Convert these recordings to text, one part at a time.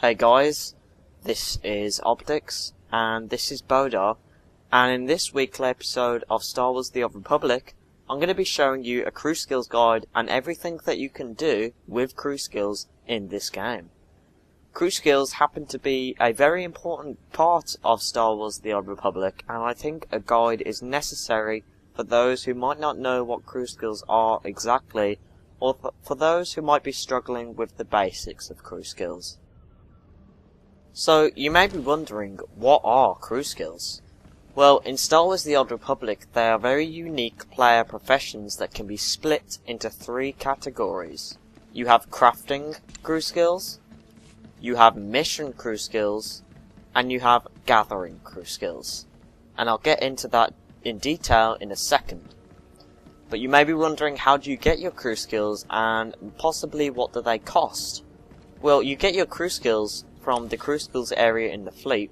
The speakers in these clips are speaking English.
Hey guys, this is Optics, and this is SWTOR, and in this weekly episode of Star Wars The Old Republic, I'm going to be showing you a crew skills guide and everything that you can do with crew skills in this game. Crew skills happen to be a very important part of Star Wars The Old Republic, and I think a guide is necessary for those who might not know what crew skills are exactly, or for those who might be struggling with the basics of crew skills. So, you may be wondering, what are crew skills? Well, in Star Wars The Old Republic, they are very unique player professions that can be split into three categories. You have crafting crew skills, you have mission crew skills, and you have gathering crew skills. And I'll get into that in detail in a second. But you may be wondering, how do you get your crew skills, and possibly what do they cost? Well, you get your crew skills from the crew skills area in the fleet,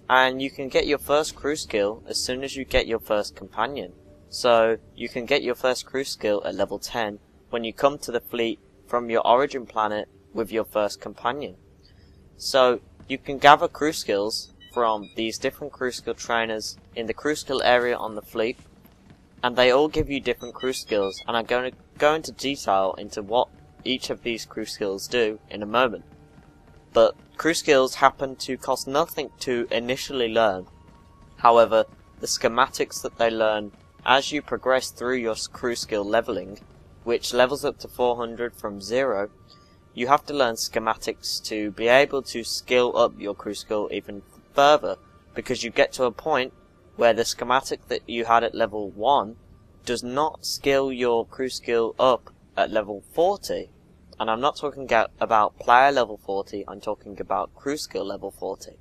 and you can get your first crew skill as soon as you get your first companion. So you can get your first crew skill at level 10 when you come to the fleet from your origin planet with your first companion. So you can gather crew skills from these different crew skill trainers in the crew skill area on the fleet, and they all give you different crew skills, and I'm going to go into detail into what each of these crew skills do in a moment. But crew skills happen to cost nothing to initially learn. However, the schematics that they learn as you progress through your crew skill leveling, which levels up to 400 from 0, you have to learn schematics to be able to skill up your crew skill even further, because you get to a point where the schematic that you had at level 1 does not skill your crew skill up at level 40. And I'm not talking about player level 40, I'm talking about crew skill level 40.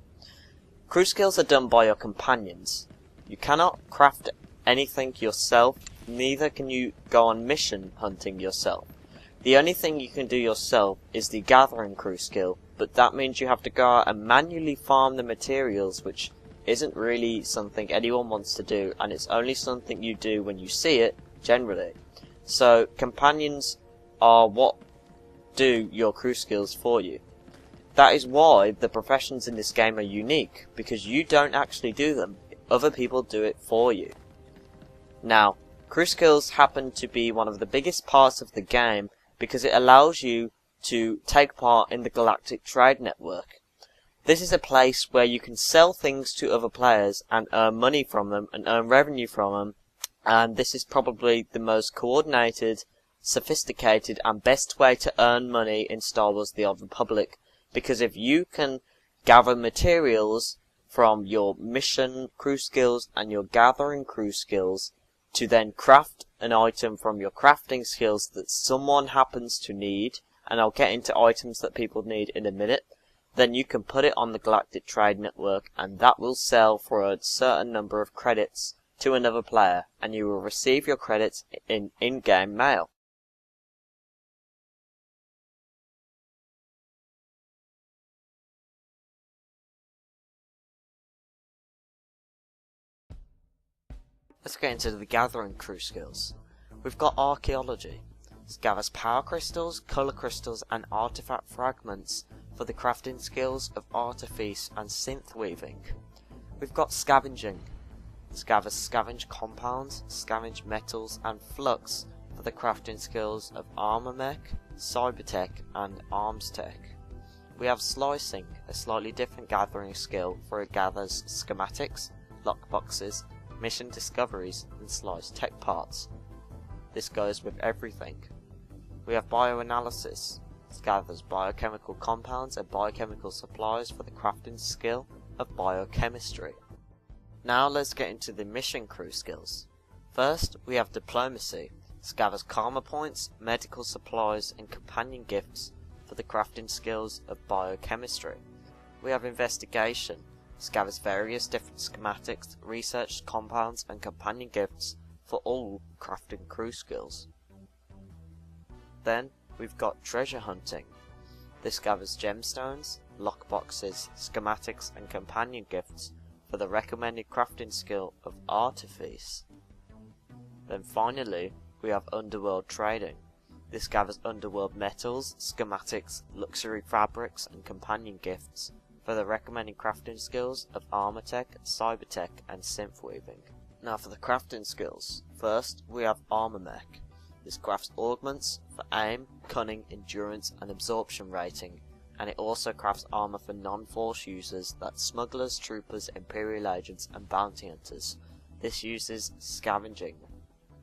Crew skills are done by your companions. You cannot craft anything yourself, neither can you go on mission hunting yourself. The only thing you can do yourself is the gathering crew skill, but that means you have to go out and manually farm the materials, which isn't really something anyone wants to do, and it's only something you do when you see it, generally. So, companions are what do your crew skills for you. That is why the professions in this game are unique, because you don't actually do them, other people do it for you. Now, crew skills happen to be one of the biggest parts of the game because it allows you to take part in the Galactic trade network. This is a place where you can sell things to other players and earn money from them and earn revenue from them, and this is probably the most coordinated, sophisticated and best way to earn money in Star Wars The Old Republic, because if you can gather materials from your mission crew skills and your gathering crew skills to then craft an item from your crafting skills that someone happens to need, and I'll get into items that people need in a minute, then you can put it on the Galactic Trade Network, and that will sell for a certain number of credits to another player, and you will receive your credits in in-game mail. Let's get into the gathering crew skills. We've got archaeology. This gathers power crystals, colour crystals and artifact fragments for the crafting skills of artifice and synth weaving. We've got scavenging. This gathers scavenge compounds, scavenge metals and flux for the crafting skills of armor mech, cybertech and arms tech. We have slicing, a slightly different gathering skill for it gathers schematics, lockboxes, mission discoveries and sliced tech parts. This goes with everything. We have bioanalysis. This gathers biochemical compounds and biochemical supplies for the crafting skill of biochemistry. Now let's get into the mission crew skills. First, we have diplomacy. This gathers karma points, medical supplies and companion gifts for the crafting skills of biochemistry. We have investigation. This gathers various different schematics, research compounds and companion gifts for all crafting crew skills. Then we've got treasure hunting. This gathers gemstones, lockboxes, schematics and companion gifts for the recommended crafting skill of artifice. Then finally we have underworld trading. This gathers underworld metals, schematics, luxury fabrics, and companion gifts for the recommended crafting skills of armor tech, cyber tech, and synth weaving. Now for the crafting skills. First, we have armor mech. This crafts augments for aim, cunning, endurance, and absorption rating, and it also crafts armor for non-force users, that's smugglers, troopers, imperial agents, and bounty hunters. This uses scavenging.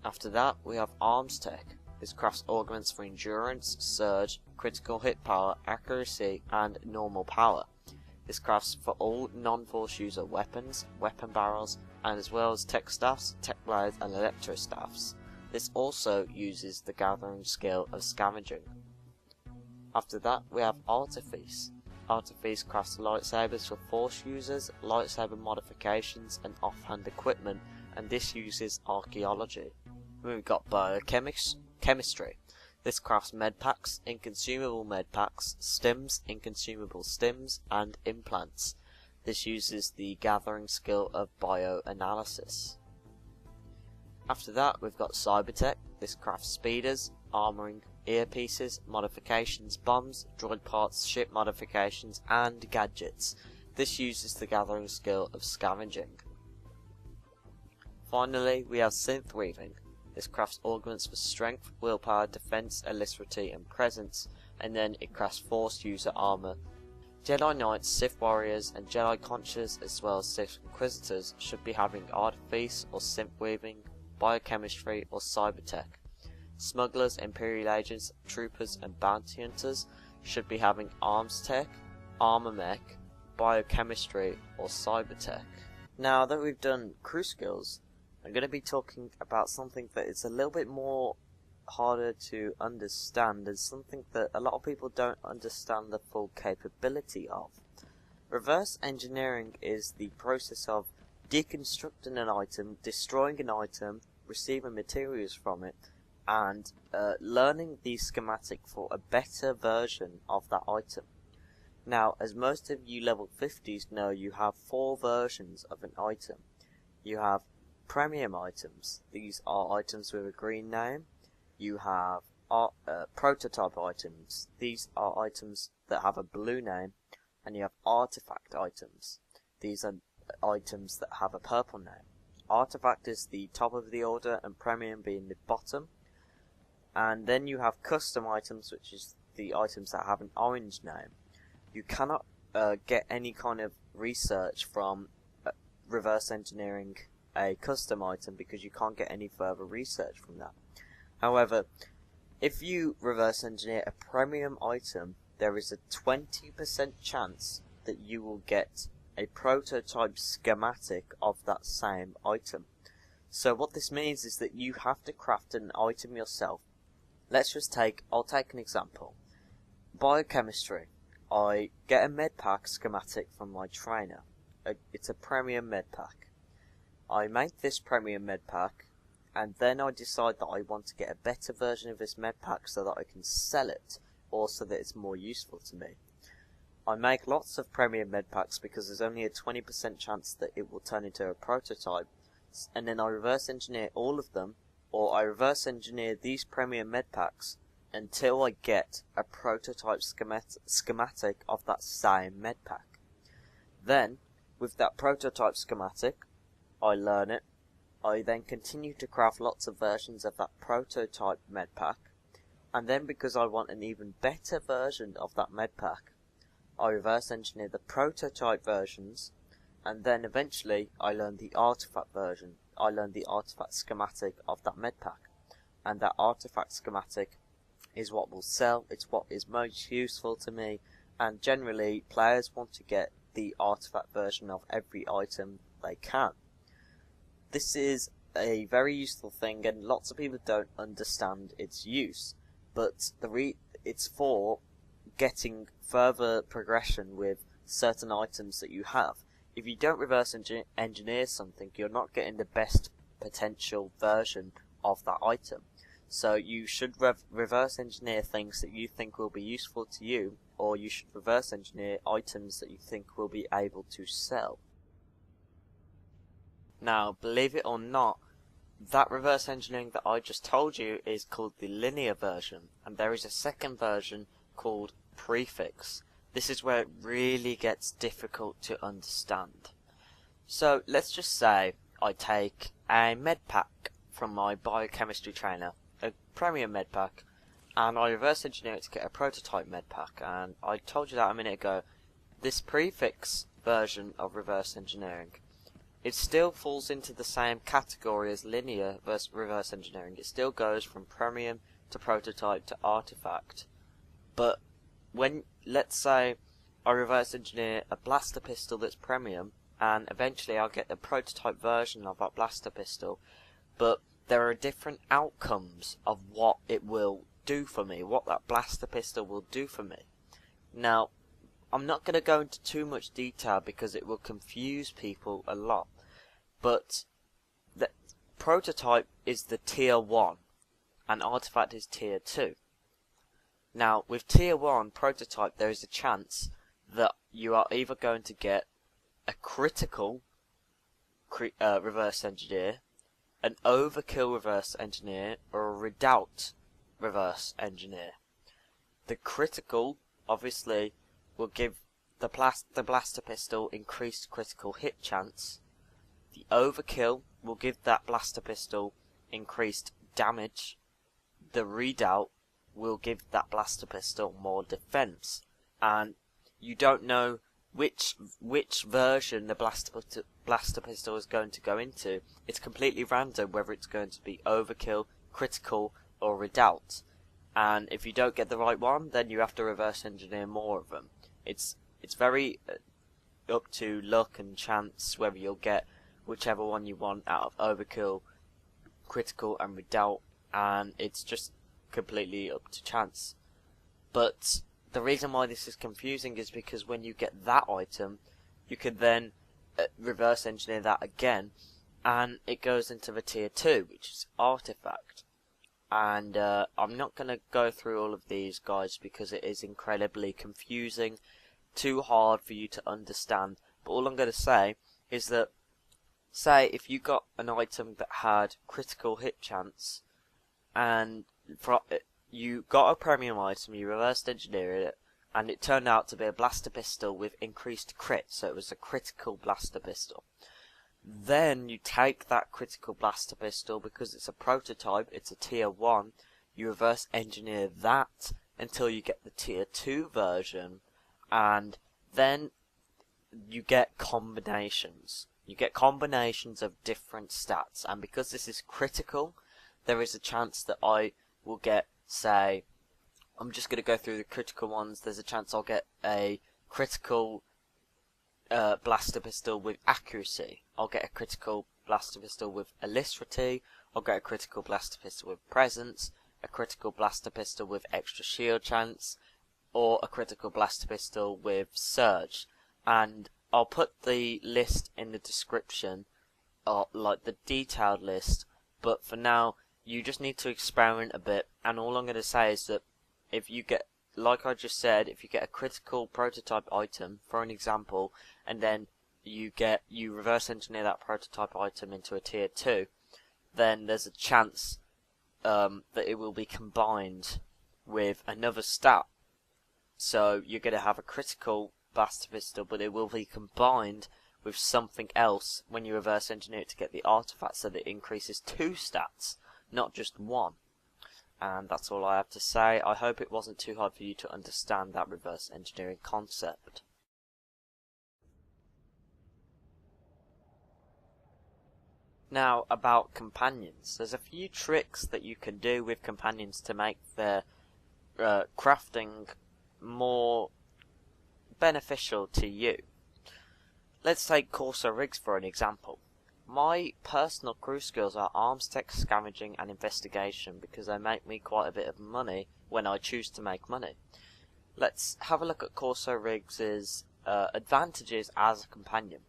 After that, we have arms tech. This crafts augments for endurance, surge, critical hit power, accuracy, and normal power. This crafts for all non-force user weapons, weapon barrels, and as well as tech staffs, tech blades, and electro staffs. This also uses the gathering skill of scavenging. After that, we have Artifice. Artifice crafts lightsabers for force users, lightsaber modifications, and offhand equipment, and this uses archaeology. We've got biochemistry. This crafts medpacks, inconsumable medpacks, stims, inconsumable stims, and implants. This uses the gathering skill of bioanalysis. After that, we've got cybertech. This crafts speeders, armoring, earpieces, modifications, bombs, droid parts, ship modifications, and gadgets. This uses the gathering skill of scavenging. Finally, we have synth weaving. This crafts augments for strength, willpower, defense, alacrity, and presence, and then it crafts force user armor. Jedi Knights, Sith Warriors, and Jedi Conchers, as well as Sith Inquisitors, should be having Artifice or synth weaving, biochemistry, or cybertech. Smugglers, Imperial agents, troopers, and bounty hunters should be having arms tech, armor mech, biochemistry, or cybertech. Now that we've done crew skills, I'm going to be talking about something that is a little bit more harder to understand, and something that a lot of people don't understand the full capability of. Reverse engineering is the process of deconstructing an item, destroying an item, receiving materials from it, and learning the schematic for a better version of that item. Now, as most of you level 50s know, you have 4 versions of an item. You have premium items. These are items with a green name. You have prototype items. These are items that have a blue name. And you have artifact items. These are items that have a purple name. Artifact is the top of the order and premium being the bottom. And then you have custom items, which is the items that have an orange name. You cannot get any kind of research from reverse engineering a custom item because you can't get any further research from that. However, if you reverse engineer a premium item, there is a 20% chance that you will get a prototype schematic of that same item. So what this means is that you have to craft an item yourself. I'll take an example. Biochemistry. I get a medpack schematic from my trainer. It's a premium medpack. I make this premium medpack, and then I decide that I want to get a better version of this medpack so that I can sell it, or so that it's more useful to me. I make lots of premium medpacks because there's only a 20% chance that it will turn into a prototype, and then I reverse engineer all of them, or I reverse engineer these premium medpacks until I get a prototype schematic of that same medpack. Then, with that prototype schematic, I learn it. I then continue to craft lots of versions of that prototype medpack, and then because I want an even better version of that medpack, I reverse engineer the prototype versions, and then eventually I learn the artifact version. I learn the artifact schematic of that medpack, and that artifact schematic is what will sell, it's what is most useful to me, and generally players want to get the artifact version of every item they can. This is a very useful thing, and lots of people don't understand its use, but it's for getting further progression with certain items that you have. If you don't reverse engineer something, you're not getting the best potential version of that item. So you should reverse engineer things that you think will be useful to you, or you should reverse engineer items that you think will be able to sell. Now, believe it or not, that reverse engineering that I just told you is called the linear version, and there is a second version called Prefix. This is where it really gets difficult to understand. So let's just say I take a med pack from my biochemistry trainer, a premium med pack, and I reverse engineer it to get a prototype med pack. And I told you that a minute ago. This Prefix version of reverse engineering, it still falls into the same category as linear reverse engineering. It still goes from premium to prototype to artifact. But when, let's say, I reverse engineer a blaster pistol that's premium, and eventually I'll get the prototype version of that blaster pistol, but there are different outcomes of what it will do for me, what that blaster pistol will do for me. Now, I'm not going to go into too much detail because it will confuse people a lot, but the prototype is the tier 1 and artifact is tier 2. Now, with tier 1 prototype, there is a chance that you are either going to get a critical reverse engineer, an overkill reverse engineer, or a redoubt reverse engineer. The critical, obviously, will give the blaster pistol increased critical hit chance. The overkill will give that blaster pistol increased damage. The redoubt will give that blaster pistol more defense. And you don't know which version the blaster pistol is going to go into. It's completely random whether it's going to be overkill, critical, or redoubt. And if you don't get the right one, then you have to reverse engineer more of them. It's very up to luck and chance whether you'll get whichever one you want out of overkill, critical, and redoubt, and it's just completely up to chance. But the reason why this is confusing is because when you get that item, you can then reverse engineer that again, and it goes into the tier 2, which is artifact. And I'm not going to go through all of these, guys, because it is incredibly confusing, too hard for you to understand. But all I'm going to say is that, say if you got an item that had critical hit chance, and you got a premium item, you reversed engineered it, and it turned out to be a blaster pistol with increased crit, so it was a critical blaster pistol. Then you take that critical blaster pistol, because it's a prototype, it's a tier 1, you reverse engineer that until you get the tier 2 version, and then you get combinations. You get combinations of different stats, and because this is critical, there is a chance that I will get, say, I'm just going to go through the critical ones. There's a chance I'll get a critical blaster pistol with accuracy. I'll get a critical blaster pistol with alacrity. I'll get a critical blaster pistol with presence, a critical blaster pistol with extra shield chance, or a critical blaster pistol with surge. And I'll put the list in the description, like the detailed list, but for now, you just need to experiment a bit, and all I'm going to say is that if you get, like I just said, if you get a critical prototype item, for an example, and then you reverse engineer that prototype item into a tier 2, then there's a chance that it will be combined with another stat. So you're going to have a critical blaster pistol, but it will be combined with something else when you reverse engineer it to get the artifact, so that it increases 2 stats, not just 1. And that's all I have to say. I hope it wasn't too hard for you to understand that reverse engineering concept. Now, about companions. There's a few tricks that you can do with companions to make their crafting more beneficial to you. Let's take Corsair rigs for an example. My personal crew skills are arms tech, scavenging, and investigation because they make me quite a bit of money when I choose to make money. Let's have a look at Corsair rigs' advantages as a companion.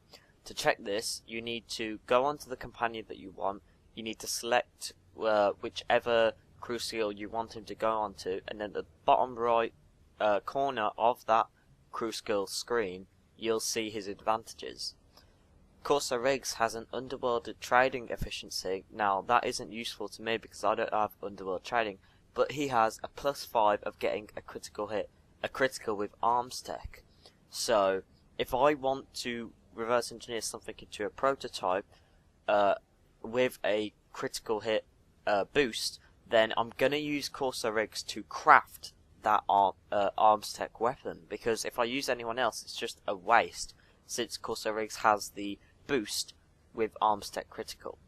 To check this, you need to go onto the companion that you want. You need to select whichever crew skill you want him to go onto, and then at the bottom right corner of that crew skill screen, you'll see his advantages. Corsair Rigs has an underworld trading efficiency. Now that isn't useful to me because I don't have underworld trading, but he has a +5 of getting a critical hit, a critical with arms tech. So if I want to reverse engineer something into a prototype with a critical hit boost, then I'm gonna use Corsair Rigs to craft that arms tech weapon, because if I use anyone else it's just a waste, since Corsair Rigs has the boost with arms tech critical.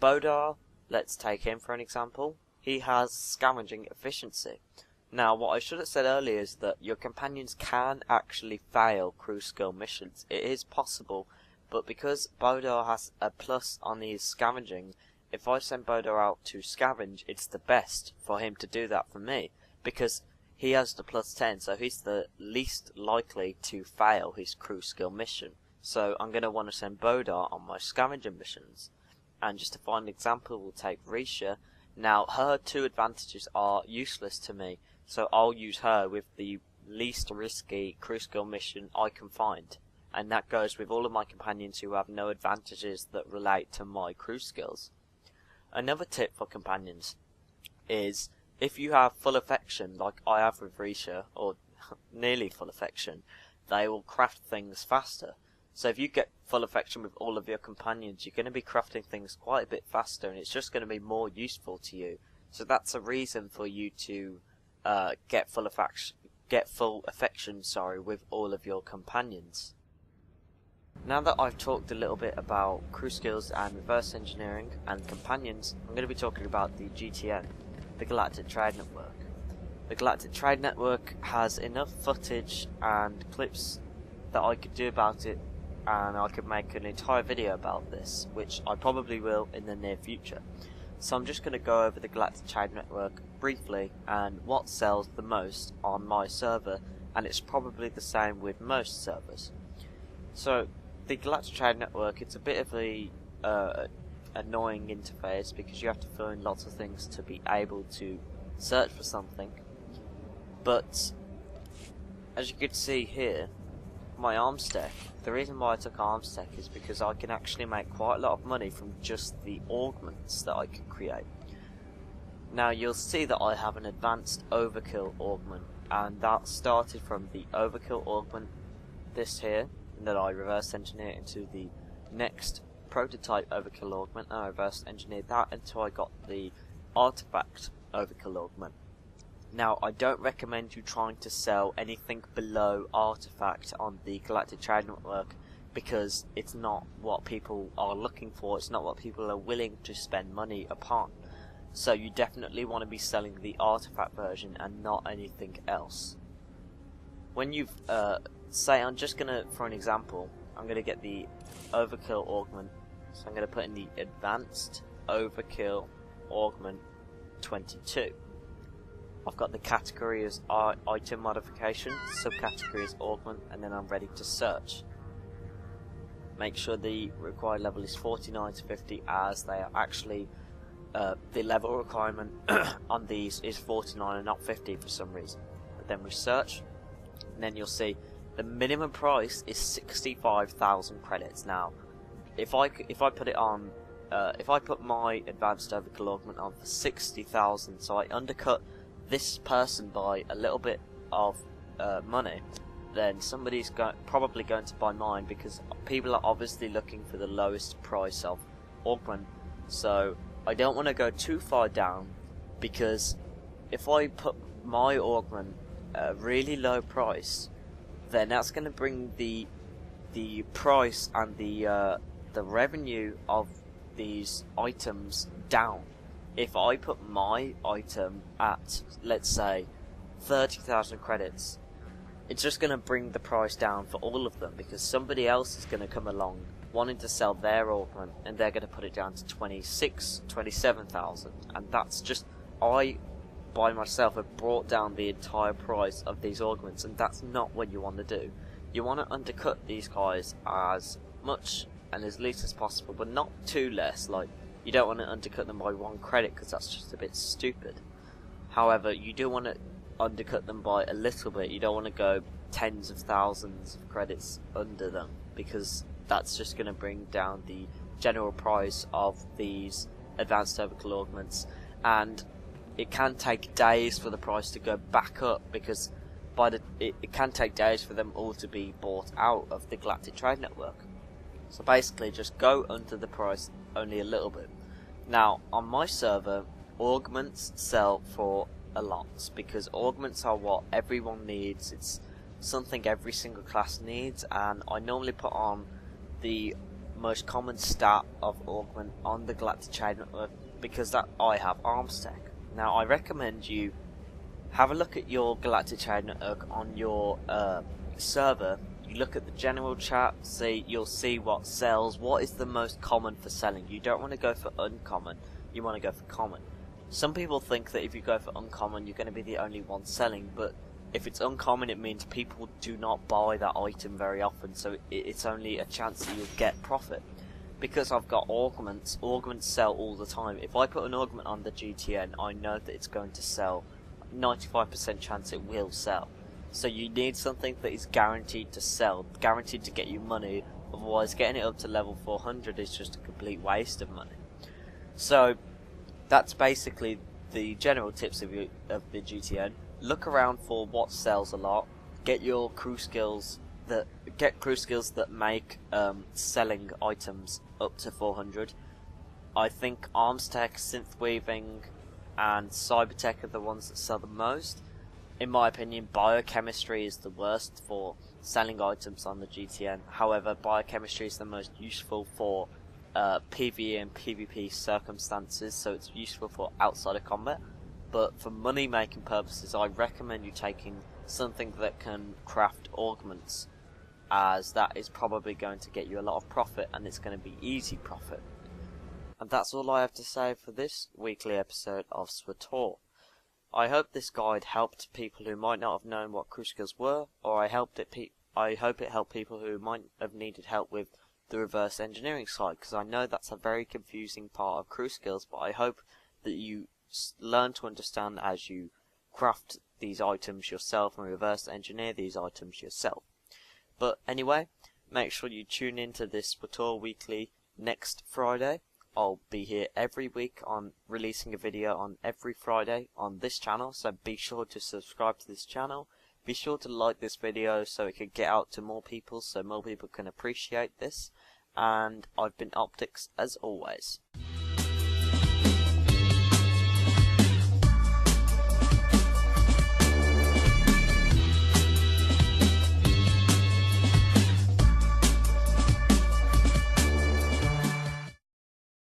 Bodar, let's take him for an example. He has scavenging efficiency. Now what I should have said earlier is that your companions can actually fail crew skill missions. It is possible, but because Bodar has a plus on his scavenging, if I send Bodar out to scavenge, it's the best for him to do that for me, because he has the +10, so he's the least likely to fail his crew skill mission. So I'm going to want to send Bodar on my scavenging missions. And just a final example, we'll take Risha. Now her 2 advantages are useless to me, so I'll use her with the least risky crew skill mission I can find. And that goes with all of my companions who have no advantages that relate to my crew skills. Another tip for companions is, if you have full affection, like I have with Risha, or nearly full affection, they will craft things faster. So if you get full affection with all of your companions, you're going to be crafting things quite a bit faster, and it's just going to be more useful to you. So that's a reason for you to get full affection with all of your companions. Now that I've talked a little bit about crew skills and reverse engineering and companions, I'm going to be talking about the GTN, the Galactic Trade Network. The Galactic Trade Network has enough footage and clips that I could do about it, and I could make an entire video about this, which I probably will in the near future. So I'm just going to go over the Galactic Trade Network briefly and what sells the most on my server, and it's probably the same with most servers. So the Galactic Trade Network, it's a bit of a annoying interface because you have to fill in lots of things to be able to search for something. But as you can see here, my arms tech, the reason why I took arms tech is because I can actually make quite a lot of money from just the augments that I can create. Now you'll see that I have an advanced overkill augment, and that started from the overkill augment, this here, and then I reverse engineered into the next prototype overkill augment, and I reverse engineered that until I got the artifact overkill augment. Now I don't recommend you trying to sell anything below artifact on the Galactic Trade Network, because it's not what people are looking for, it's not what people are willing to spend money upon. So you definitely want to be selling the artifact version and not anything else. When you've say, I'm just gonna, for an example, I'm gonna get the overkill augment, so I'm gonna put in the advanced overkill augment 22. I've got the category as item modification, subcategory as augment, and then I'm ready to search. Make sure the required level is 49 to 50, as they are actually the level requirement on these is 49 and not 50 for some reason. But then we search, and then you'll see the minimum price is 65,000 credits. Now, if I put it on, if I put my advanced overkill augment on for 60,000, so I undercut this person by a little bit of money, then somebody's probably going to buy mine, because people are obviously looking for the lowest price of augment. So I don't want to go too far down, because if I put my augment at a really low price, then that's going to bring the price and the revenue of these items down. If I put my item at, let's say, 30,000 credits, it's just going to bring the price down for all of them, because somebody else is going to come along wanting to sell their augment, and they're going to put it down to 27,000, and that's just, I by myself have brought down the entire price of these augments, and that's not what you want to do. You want to undercut these guys as much and as least as possible, but not too less. Like, you don't want to undercut them by 1 credit, because that's just a bit stupid. However, you do want to undercut them by a little bit. You don't want to go tens of thousands of credits under them, because that's just going to bring down the general price of these advanced orbital augments, and it can take days for the price to go back up, because it can take days for them all to be bought out of the Galactic Trade Network. So basically just go under the price only a little bit. Now on my server, augments sell for a lot, because augments are what everyone needs. It's something every single class needs, and I normally put on the most common stat of augment on the Galactic Trade Network, because that I have arms tech. Now I recommend you have a look at your Galactic Trade Network on your server. You look at the general chat, you'll see what sells, what is the most common for selling. You don't want to go for uncommon, you want to go for common. Some people think that if you go for uncommon, you're going to be the only one selling, but if it's uncommon, it means people do not buy that item very often, so it's only a chance that you'll get profit. Because I've got augments sell all the time. If I put an augment on the GTN, I know that it's going to sell. 95% chance it will sell. So you need something that is guaranteed to sell, guaranteed to get you money, otherwise getting it up to level 400 is just a complete waste of money. So that's basically the general tips of the GTN. Look around for what sells a lot, get crew skills that make selling items up to 400. I think arms tech, synth weaving and cyber tech are the ones that sell the most. In my opinion, biochemistry is the worst for selling items on the GTN. However, biochemistry is the most useful for PvE and PvP circumstances, so it's useful for outside of combat. But for money making purposes, I recommend you taking something that can craft augments, as that is probably going to get you a lot of profit, and it's going to be easy profit. And that's all I have to say for this weekly episode of SWTOR. I hope this guide helped people who might not have known what crew skills were, or I hope it helped people who might have needed help with the reverse engineering side, because I know that's a very confusing part of crew skills, but I hope that you learn to understand as you craft these items yourself and reverse engineer these items yourself. But anyway, make sure you tune into this SWTOR Weekly next Friday. I'll be here every week on releasing a video on every Friday on this channel, so be sure to subscribe to this channel. Be sure to like this video so it can get out to more people, so more people can appreciate this. And I've been Optics as always.